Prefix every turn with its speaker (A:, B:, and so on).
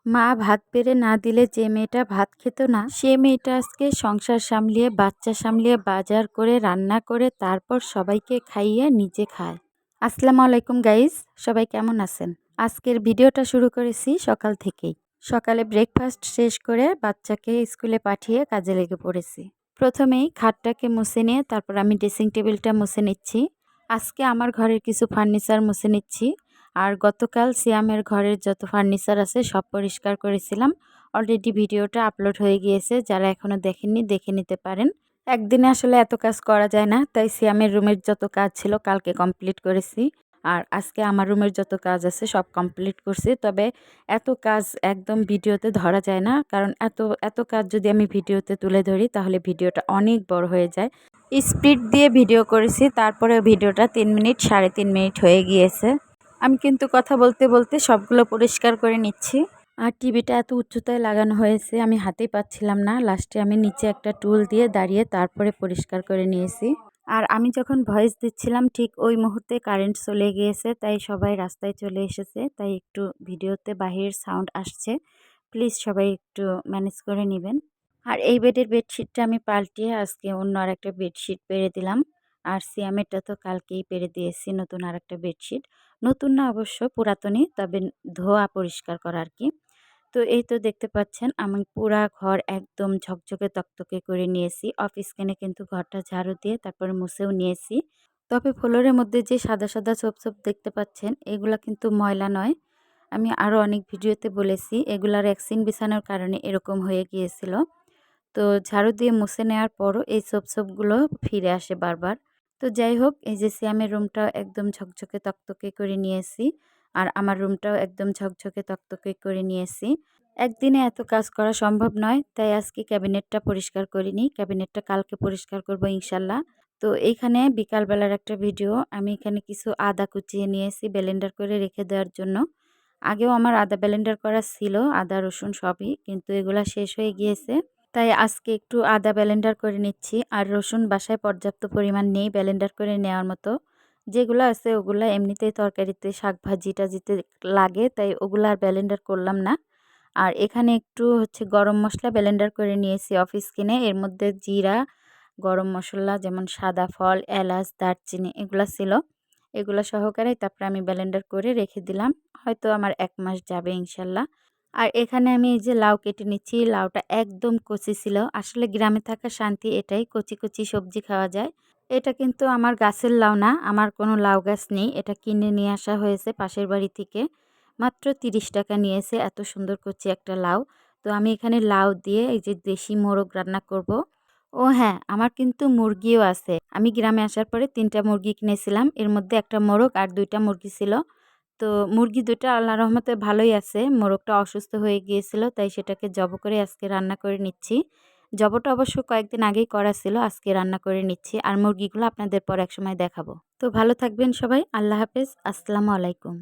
A: মা ভাত বেড়ে না দিলে যে মেয়েটা ভাত খেত না, সে মেয়েটা আজকে সংসার সামলিয়ে, বাচ্চা সামলিয়ে, বাজার করে, রান্না করে, তারপর সবাইকে খাইয়ে নিজে খায়। আসসালামু আলাইকুম গাইজ, সবাই কেমন আছেন? আজকের ভিডিওটা শুরু করেছি সকাল থেকেই। সকালে ব্রেকফাস্ট শেষ করে বাচ্চাকে স্কুলে পাঠিয়ে কাজে লেগে পড়েছি। প্রথমেই খাটটাকে মুছে নিয়ে তারপর আমি ড্রেসিং টেবিলটা মুছে নিচ্ছি। আজকে আমার ঘরের কিছু ফার্নিচার মুছে নিচ্ছি। আর গতকাল সিয়ামের ঘরের যত ফার্নিচার আছে সব পরিষ্কার করেছিলাম। অলরেডি ভিডিওটা আপলোড হয়ে গিয়েছে, যারা এখনও দেখেননি দেখে নিতে পারেন। একদিনে আসলে এত কাজ করা যায় না, তাই সিয়ামের রুমের যত কাজ ছিল কালকে কমপ্লিট করেছি। আর আজকে আমার রুমের যত কাজ আছে সব কমপ্লিট করছি। তবে এত কাজ একদম ভিডিওতে ধরা যায় না, কারণ এত এত কাজ যদি আমি ভিডিওতে তুলে ধরি তাহলে ভিডিওটা অনেক বড় হয়ে যায়। স্পিড দিয়ে ভিডিও করেছি, তারপরে ভিডিওটা 3 মিনিট 3.5 মিনিট হয়ে গিয়েছে। আমি কিন্তু কথা বলতে বলতে সবগুলো পরিষ্কার করে নিচ্ছি। আর টিভিটা এত উচ্চতায় লাগানো হয়েছে আমি হাতেই পাচ্ছিলাম না, লাস্টে আমি নিচে একটা টুল দিয়ে দাঁড়িয়ে তারপরে পরিষ্কার করে নিয়েছি। আর আমি যখন ভয়েস দিচ্ছিলাম ঠিক ওই মুহূর্তে কারেন্ট চলে গিয়েছে, তাই সবাই রাস্তায় চলে এসেছে, তাই একটু ভিডিওতে বাহিরের সাউন্ড আসছে। প্লিজ সবাই একটু ম্যানেজ করে নেবেন। আর এই বেডের বেডশিটটা আমি পাল্টিয়ে আজকে অন্য আরেকটা বেডশিট পেরে দিলাম। আর সিয়ামেরটা তো কালকেই পেরে দিয়েছি নতুন আরেকটা বেডশিট। নতুন না অবশ্য, পুরাতনই, তবে ধোয়া পরিষ্কার করা আর কি। তো এই তো দেখতে পাচ্ছেন আমি পুরা ঘর একদম ঝকঝকে তকতকে করে নিয়েছি। অফিস কেনে কিন্তু ঘরটা ঝাড়ু দিয়ে তারপরে মুছেও নিয়েছি। তবে ফ্লোরের মধ্যে যে সাদা সাদা ছোপ ছোপ দেখতে পাচ্ছেন এগুলা কিন্তু ময়লা নয়। আমি আরও অনেক ভিডিওতে বলেছি এগুলার ভ্যাকসিন বিছানোর কারণে এরকম হয়ে গিয়েছিল। তো ঝাড়ু দিয়ে মুছে নেওয়ার পরও এই ছোপ ছোপগুলো ফিরে আসে বারবার। তো যাই হোক, এই যে সিয়ামের রুমটাও একদম ঝকঝকে তকতকে করে নিয়েছি। আর আমার রুমটাও একদম ঝকঝকে তকতকে করে নিয়েছি। একদিনে এত কাজ করা সম্ভব নয়, তাই আজকে ক্যাবিনেটটা পরিষ্কার করিনি। ক্যাবিনেটটা কালকে পরিষ্কার করব ইনশাল্লাহ। তো এইখানে বিকালবেলার একটা ভিডিও, আমি এখানে কিছু আদা কুচিয়ে নিয়েছি ব্লেন্ডার করে রেখে দেওয়ার জন্য। আগেও আমার আদা ব্লেন্ডার করা ছিল, আদা রসুন সবই, কিন্তু এগুলা শেষ হয়ে গিয়েছে। তাই আজকে একটু আদা ব্লেন্ডার করে নিচ্ছি। আর রসুন বাসায় পর্যাপ্ত পরিমাণ নেই ব্লেন্ডার করে নেওয়ার মতো। যেগুলো আছে ওগুলা এমনিতেই তরকারিতে শাক ভাজি টাজিতে লাগে, তাই ওগুলো আর ব্লেন্ডার করলাম না। আর এখানে একটু গরম মশলা ব্লেন্ডার করে নিয়েছি অফিস কিনে। এর মধ্যে জিরা, গরম মশলা যেমন সাদা ফল, এলাচ, দারচিনি এগুলা ছিল। এগুলো সহকারে তারপরে আমি ব্লেন্ডার করে রেখে দিলাম। হয়তো আমার 1 মাস যাবে ইনশাল্লাহ। আর এখানে আমি এই যে লাউ কেটে নিচ্ছি। লাউটা একদম কচি ছিল। আসলে গ্রামে থাকার শান্তি এটাই, কচি কচি সবজি খাওয়া যায়। এটা কিন্তু আমার গাছের লাউ না, আমার কোনো লাউ গাছ নেই। এটা কিনে নিয়ে আসা হয়েছে পাশের বাড়ি থেকে। মাত্র 30 টাকা নিয়েছে এত সুন্দর কচি একটা লাউ। তো আমি এখানে লাউ দিয়ে এই যে দেশি মোরগ রান্না করব। ও হ্যাঁ, আমার কিন্তু মুরগিও আছে। আমি গ্রামে আসার পরে 3টা মুরগি কিনেছিলাম। এর মধ্যে একটা মোরগ আর 2টা মুরগি ছিল। তো মুরগি 2টা আল্লাহর রহমতে ভালোই আছে। মোরগটা অসুস্থ হয়ে গিয়েছিল, তাই সেটাকে জব করে আজকে রান্না করে নিচ্ছি। জবটা অবশ্য কয়েকদিন আগেই করা ছিল, আজকে রান্না করে নিচ্ছি। আর মুরগিগুলো আপনাদের পর একসময় দেখাবো। তো ভালো থাকবেন সবাই। আল্লাহ হাফেজ। আসসালামু আলাইকুম।